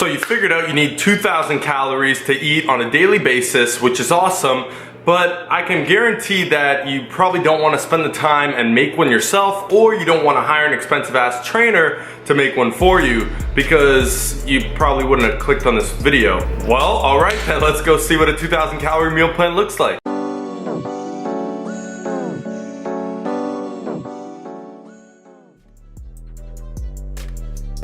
So you figured out you need 2,000 calories to eat on a daily basis, which is awesome, but I can guarantee that you probably don't want to spend the time and make one yourself, or you don't want to hire an expensive ass trainer to make one for you, because you probably wouldn't have clicked on this video. Well, alright then, let's go see what a 2,000 calorie meal plan looks like.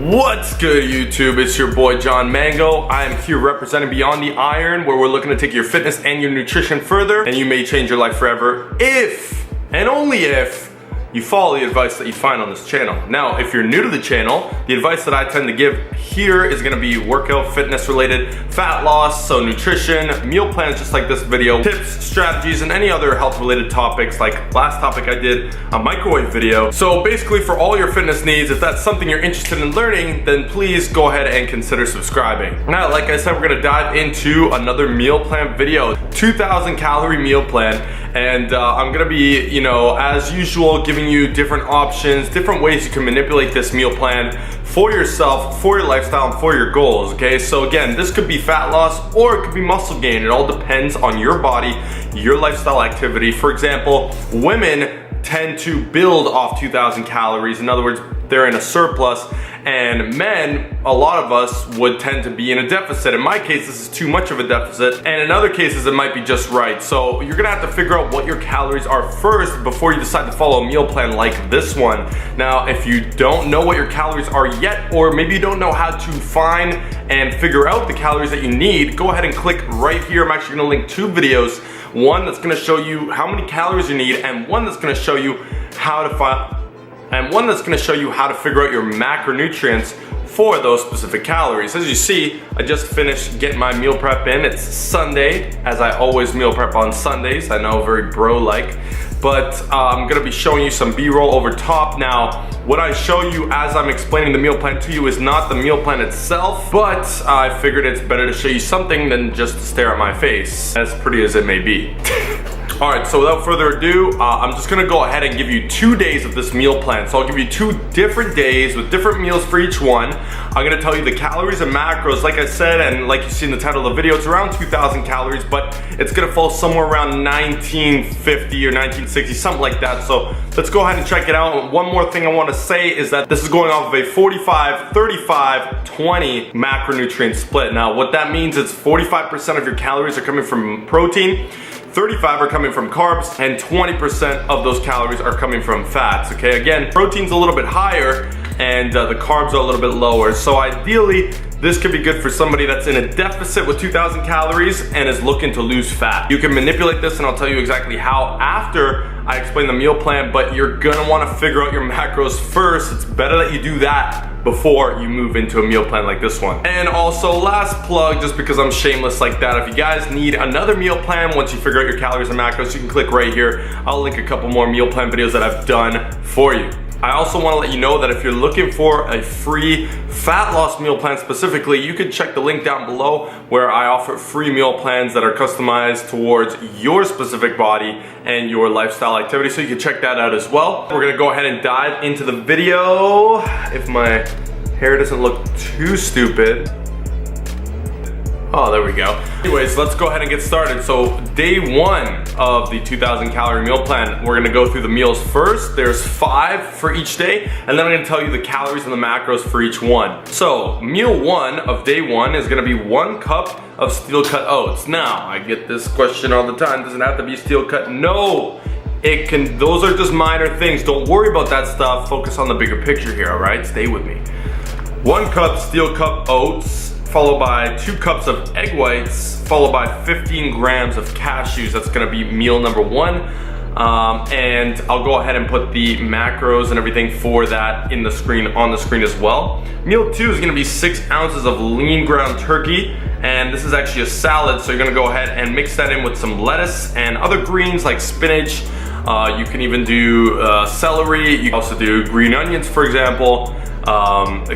What's good, YouTube? It's your boy John Mango. I am here representing Beyond the Iron, where we're looking to take your fitness and your nutrition further, and you may change your life forever if, and only if, you follow the advice that you find on this channel. Now, if you're new to the channel, the advice that I tend to give here is gonna be workout, fitness related, fat loss, so nutrition, meal plans just like this video, tips, strategies, and any other health related topics like last topic I did, a microwave video. So basically for all your fitness needs, if that's something you're interested in learning, then please go ahead and consider subscribing. Now, like I said, we're gonna dive into another meal plan video, 2,000 calorie meal plan. And I'm gonna be, as usual, giving you different options, different ways you can manipulate this meal plan for yourself, for your lifestyle, and for your goals, okay? So again, this could be fat loss or it could be muscle gain. It all depends on your body, your lifestyle activity. For example, women tend to build off 2,000 calories. In other words, they're in a surplus, and men, a lot of us would tend to be in a deficit. In my case, this is too much of a deficit, and in other cases, it might be just right. So you're gonna have to figure out what your calories are first before you decide to follow a meal plan like this one. Now, if you don't know what your calories are yet, or maybe you don't know how to find and figure out the calories that you need, go ahead and click right here. I'm actually gonna link two videos. One that's gonna show you how many calories you need, and one that's gonna show you how to figure out your macronutrients for those specific calories. As you see, I just finished getting my meal prep in. It's Sunday, as I always meal prep on Sundays. I know, very bro-like, but I'm gonna be showing you some B-roll over top. Now, what I show you as I'm explaining the meal plan to you is not the meal plan itself, but I figured it's better to show you something than just to stare at my face, as pretty as it may be. All right, so without further ado, I'm just gonna go ahead and give you 2 days of this meal plan. So I'll give you 2 different days with different meals for each one. I'm gonna tell you the calories and macros, like I said, and like you see in the title of the video, it's around 2,000 calories, but it's gonna fall somewhere around 1950 or 1960, something like that. So let's go ahead and check it out. One more thing I wanna say is that this is going off of a 45, 35, 20 macronutrient split. Now, what that means is 45% of your calories are coming from protein, 35 are coming from carbs, and 20% of those calories are coming from fats, okay? Again, protein's a little bit higher, and the carbs are a little bit lower. So ideally, this could be good for somebody that's in a deficit with 2,000 calories and is looking to lose fat. You can manipulate this, and I'll tell you exactly how after I explain the meal plan, but you're gonna wanna figure out your macros first. It's better that you do that before you move into a meal plan like this one. And also, last plug, just because I'm shameless like that, if you guys need another meal plan once you figure out your calories and macros, you can click right here. I'll link a couple more meal plan videos that I've done for you. I also want to let you know that if you're looking for a free fat loss meal plan specifically, you can check the link down below where I offer free meal plans that are customized towards your specific body and your lifestyle activity, so you can check that out as well. We're gonna go ahead and dive into the video. If my hair doesn't look too stupid. Oh, there we go. Anyways, let's go ahead and get started. So day 1 of the 2,000 calorie meal plan, we're gonna go through the meals first. There's 5 for each day, and then I'm gonna tell you the calories and the macros for each one. So meal 1 of day 1 is gonna be 1 cup of steel cut oats. Now, I get this question all the time, does it have to be steel cut? No, it can, those are just minor things. Don't worry about that stuff, focus on the bigger picture here, all right? Stay with me. 1 cup steel cut oats, followed by 2 cups of egg whites, followed by 15 grams of cashews. That's gonna be meal number 1. And I'll go ahead and put the macros and everything for that in the screen, on the screen as well. Meal 2 is gonna be 6 ounces of lean ground turkey, and this is actually a salad, so you're gonna go ahead and mix that in with some lettuce and other greens like spinach. You can even do celery. You can also do green onions, for example.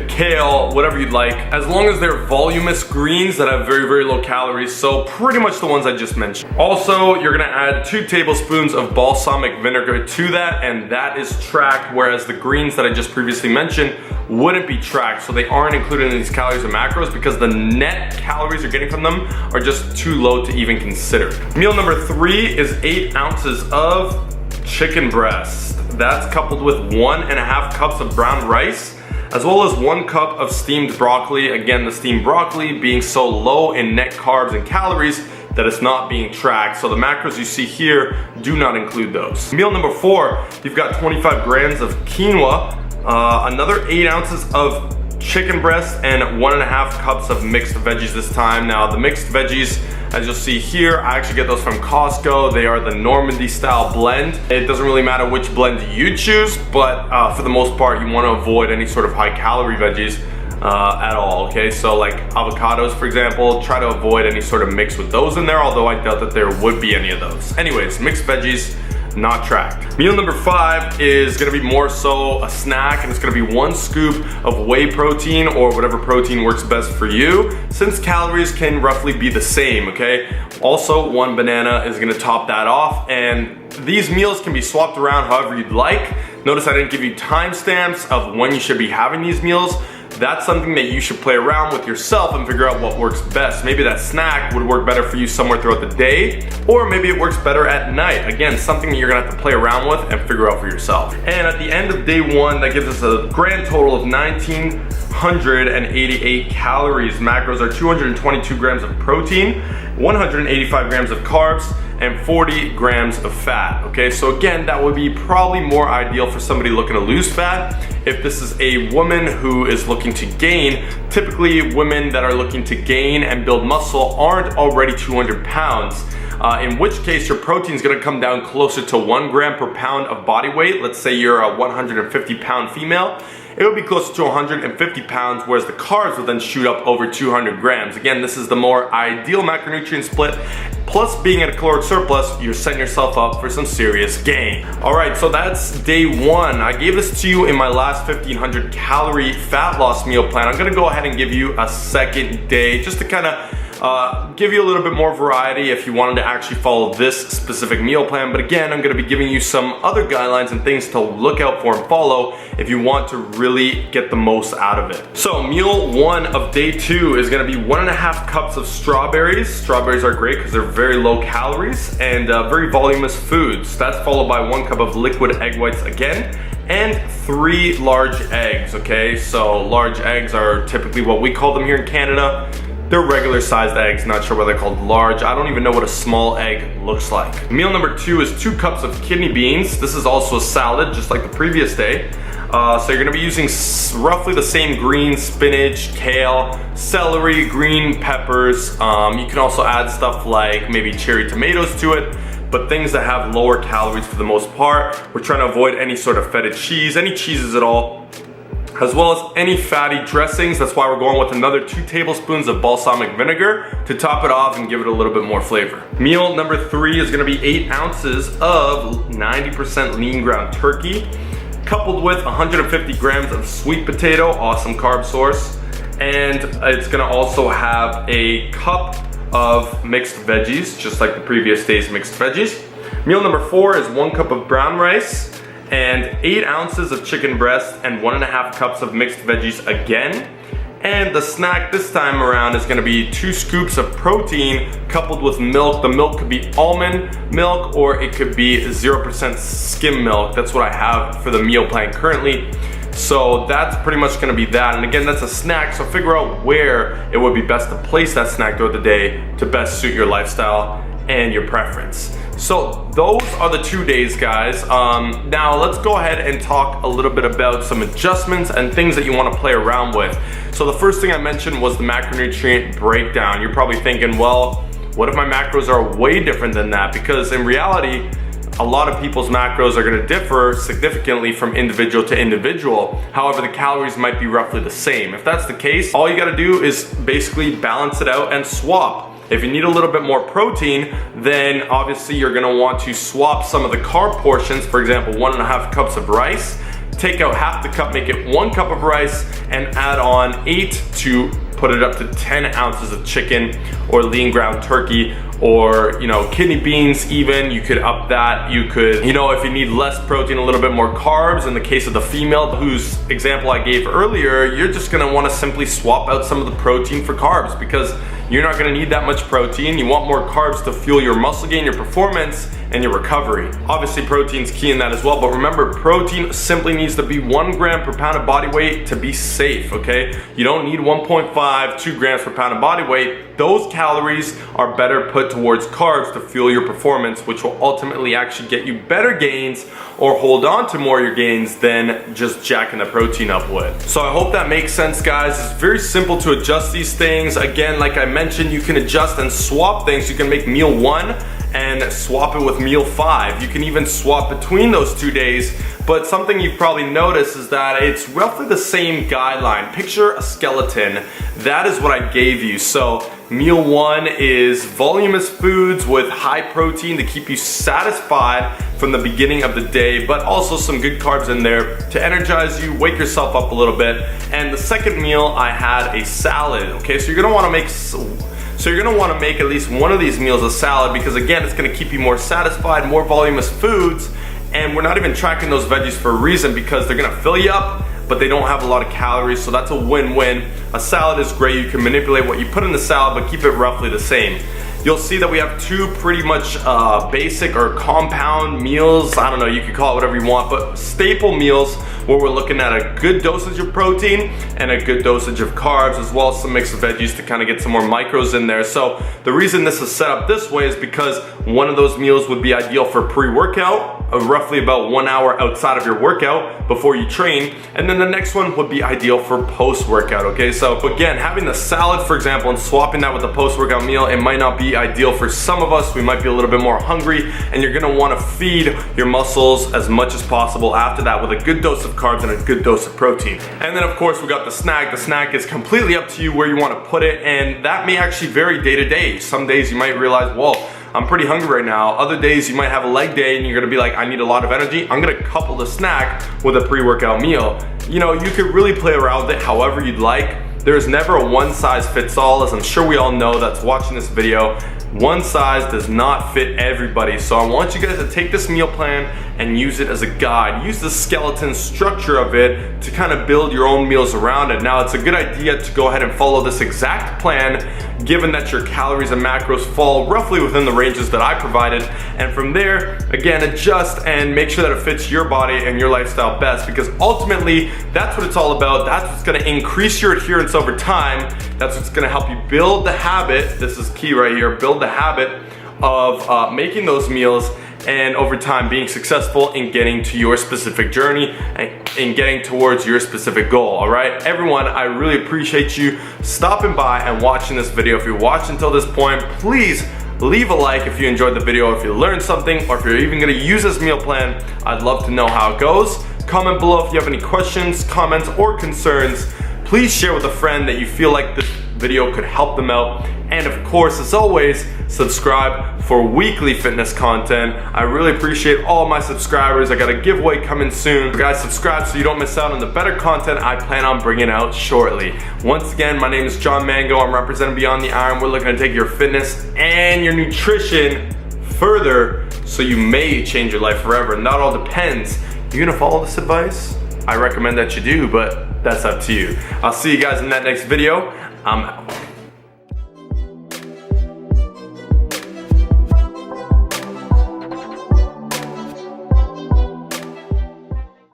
kale, whatever you'd like, as long as they're voluminous greens that have very, very low calories. So pretty much the ones I just mentioned. Also, you're gonna add 2 tablespoons of balsamic vinegar to that, and that is tracked, whereas the greens that I just previously mentioned wouldn't be tracked. So they aren't included in these calories and macros because the net calories you're getting from them are just too low to even consider. Meal number 3 is 8 ounces of chicken breast. That's coupled with 1.5 cups of brown rice, as well as 1 cup of steamed broccoli. Again, the steamed broccoli being so low in net carbs and calories that it's not being tracked. So the macros you see here do not include those. Meal number 4, you've got 25 grams of quinoa, another 8 ounces of chicken breast, and 1.5 cups of mixed veggies this time. Now the mixed veggies, as you'll see here, I actually get those from Costco. They are the Normandy style blend. It doesn't really matter which blend you choose, but for the most part, you want to avoid any sort of high calorie veggies at all, okay? So like avocados, for example, try to avoid any sort of mix with those in there, although I doubt that there would be any of those. Anyways, mixed veggies, not tracked. Meal number 5 is gonna be more so a snack, and it's gonna be 1 scoop of whey protein or whatever protein works best for you, since calories can roughly be the same, okay? Also, 1 banana is gonna top that off, and these meals can be swapped around however you'd like. Notice I didn't give you timestamps of when you should be having these meals. That's something that you should play around with yourself and figure out what works best. Maybe that snack would work better for you somewhere throughout the day, or maybe it works better at night. Again, something that you're gonna have to play around with and figure out for yourself. And at the end of day 1, that gives us a grand total of 1,988 calories. Macros are 222 grams of protein, 185 grams of carbs, and 40 grams of fat. Okay, so again, that would be probably more ideal for somebody looking to lose fat. If this is a woman who is looking to gain, typically women that are looking to gain and build muscle aren't already 200 pounds. In which case your protein is going to come down closer to 1 gram per pound of body weight. Let's say you're a 150 pound female. It would be closer to 150 pounds, whereas the carbs would then shoot up over 200 grams. Again, this is the more ideal macronutrient split. Plus, being at a caloric surplus, you're setting yourself up for some serious gain. All right, so that's day 1. I gave this to you in my last 1,500 calorie fat loss meal plan. I'm gonna go ahead and give you a second day just to kind of give you a little bit more variety if you wanted to actually follow this specific meal plan. But again, I'm gonna be giving you some other guidelines and things to look out for and follow if you want to really get the most out of it. So meal 1 of day 2 is gonna be 1.5 cups of strawberries. Strawberries are great because they're very low calories and very voluminous foods. That's followed by 1 cup of liquid egg whites again, and 3 large eggs, okay? So large eggs are typically what we call them here in Canada. They're regular sized eggs, not sure why they're called large. I don't even know what a small egg looks like. Meal number 2 is 2 cups of kidney beans. This is also a salad, just like the previous day. So you're gonna be using roughly the same greens: spinach, kale, celery, green peppers. You can also add stuff like maybe cherry tomatoes to it, but things that have lower calories for the most part. We're trying to avoid any sort of feta cheese, any cheeses at all, as well as any fatty dressings. That's why we're going with another 2 tablespoons of balsamic vinegar to top it off and give it a little bit more flavor. Meal number 3 is gonna be 8 ounces of 90% lean ground turkey, coupled with 150 grams of sweet potato, awesome carb source, and it's gonna also have a cup of mixed veggies, just like the previous day's mixed veggies. Meal number 4 is 1 cup of brown rice, and 8 ounces of chicken breast, and 1.5 cups of mixed veggies again. And the snack this time around is gonna be 2 scoops of protein coupled with milk. The milk could be almond milk or it could be 0% skim milk. That's what I have for the meal plan currently. So that's pretty much gonna be that. And again, that's a snack, so figure out where it would be best to place that snack throughout the day to best suit your lifestyle and your preference. So those are the 2 days, guys. Now let's go ahead and talk a little bit about some adjustments and things that you want to play around with. So the first thing I mentioned was the macronutrient breakdown. You're probably thinking, well, what if my macros are way different than that? Because in reality, a lot of people's macros are going to differ significantly from individual to individual. However, the calories might be roughly the same. If that's the case, all you got to do is basically balance it out and swap. If you need a little bit more protein, then obviously you're gonna want to swap some of the carb portions. For example, 1.5 cups of rice, take out half the cup, make it 1 cup of rice, and add on 8 to put it up to 10 ounces of chicken or lean ground turkey, or kidney beans. Even you could up that. You could, if you need less protein, a little bit more carbs, in the case of the female whose example I gave earlier, you're just gonna want to simply swap out some of the protein for carbs, because you're not going to need that much protein. You want more carbs to fuel your muscle gain, your performance, and your recovery. Obviously protein's key in that as well, but remember, protein simply needs to be 1 gram per pound of body weight to be safe, okay? You don't need 1.5, 2 grams per pound of body weight. Those calories are better put towards carbs to fuel your performance, which will ultimately actually get you better gains or hold on to more of your gains than just jacking the protein up with. So I hope that makes sense, guys. It's very simple to adjust these things. Again, like I mentioned, you can adjust and swap things. You can make meal 1 and swap it with meal 5. You can even swap between those 2 days, but something you've probably noticed is that it's roughly the same guideline. Picture a skeleton. That is what I gave you. So meal 1 is voluminous foods with high protein to keep you satisfied from the beginning of the day, but also some good carbs in there to energize you, wake yourself up a little bit. And the second meal, I had a salad. Okay, so you're gonna wanna make at least one of these meals a salad, because again, it's gonna keep you more satisfied, more voluminous foods, and we're not even tracking those veggies for a reason, because they're gonna fill you up, but they don't have a lot of calories, so that's a win-win. A salad is great. You can manipulate what you put in the salad, but keep it roughly the same. You'll see that we have 2 pretty much basic or compound meals. I don't know, you could call it whatever you want, but staple meals where we're looking at a good dosage of protein and a good dosage of carbs, as well as some mixed veggies to kind of get some more micros in there. So the reason this is set up this way is because one of those meals would be ideal for pre-workout, roughly about 1 hour outside of your workout before you train, and then the next one would be ideal for post-workout, okay? So again, having the salad, for example, and swapping that with a post-workout meal, it might not be ideal for some of us. We might be a little bit more hungry, and you're gonna wanna feed your muscles as much as possible after that with a good dose of carbs and a good dose of protein. And then of course we got the snack. The snack is completely up to you where you wanna put it, and that may actually vary day to day. Some days you might realize, whoa, I'm pretty hungry right now. Other days you might have a leg day and you're gonna be like, I need a lot of energy. I'm gonna couple the snack with a pre-workout meal. You could really play around with it however you'd like. There's never a one size fits all, as I'm sure we all know that's watching this video. One size does not fit everybody. So I want you guys to take this meal plan and use it as a guide. Use the skeleton structure of it to kind of build your own meals around it. Now, it's a good idea to go ahead and follow this exact plan, given that your calories and macros fall roughly within the ranges that I provided. And from there, again, adjust and make sure that it fits your body and your lifestyle best, because ultimately that's what it's all about. That's what's gonna increase your adherence over time. That's what's gonna help you build the habit. This is key right here. Build the habit of making those meals, and over time being successful in getting to your specific journey and in getting towards your specific goal. All right, everyone, I really appreciate you stopping by and watching this video. If you watched until this point, please leave a like if you enjoyed the video, if you learned something, or if you're even gonna use this meal plan. I'd love to know how it goes. Comment below if you have any questions, comments, or concerns. Please share with a friend that you feel like this video could help them out. And of course, as always, subscribe for weekly fitness content. I really appreciate all my subscribers. I got a giveaway coming soon. Guys, subscribe so you don't miss out on the better content I plan on bringing out shortly. Once again, my name is John Mango. I'm representing Beyond the Iron. We're looking to take your fitness and your nutrition further so you may change your life forever. And that all depends. You gonna follow this advice? I recommend that you do, but that's up to you. I'll see you guys in that next video. I'm out.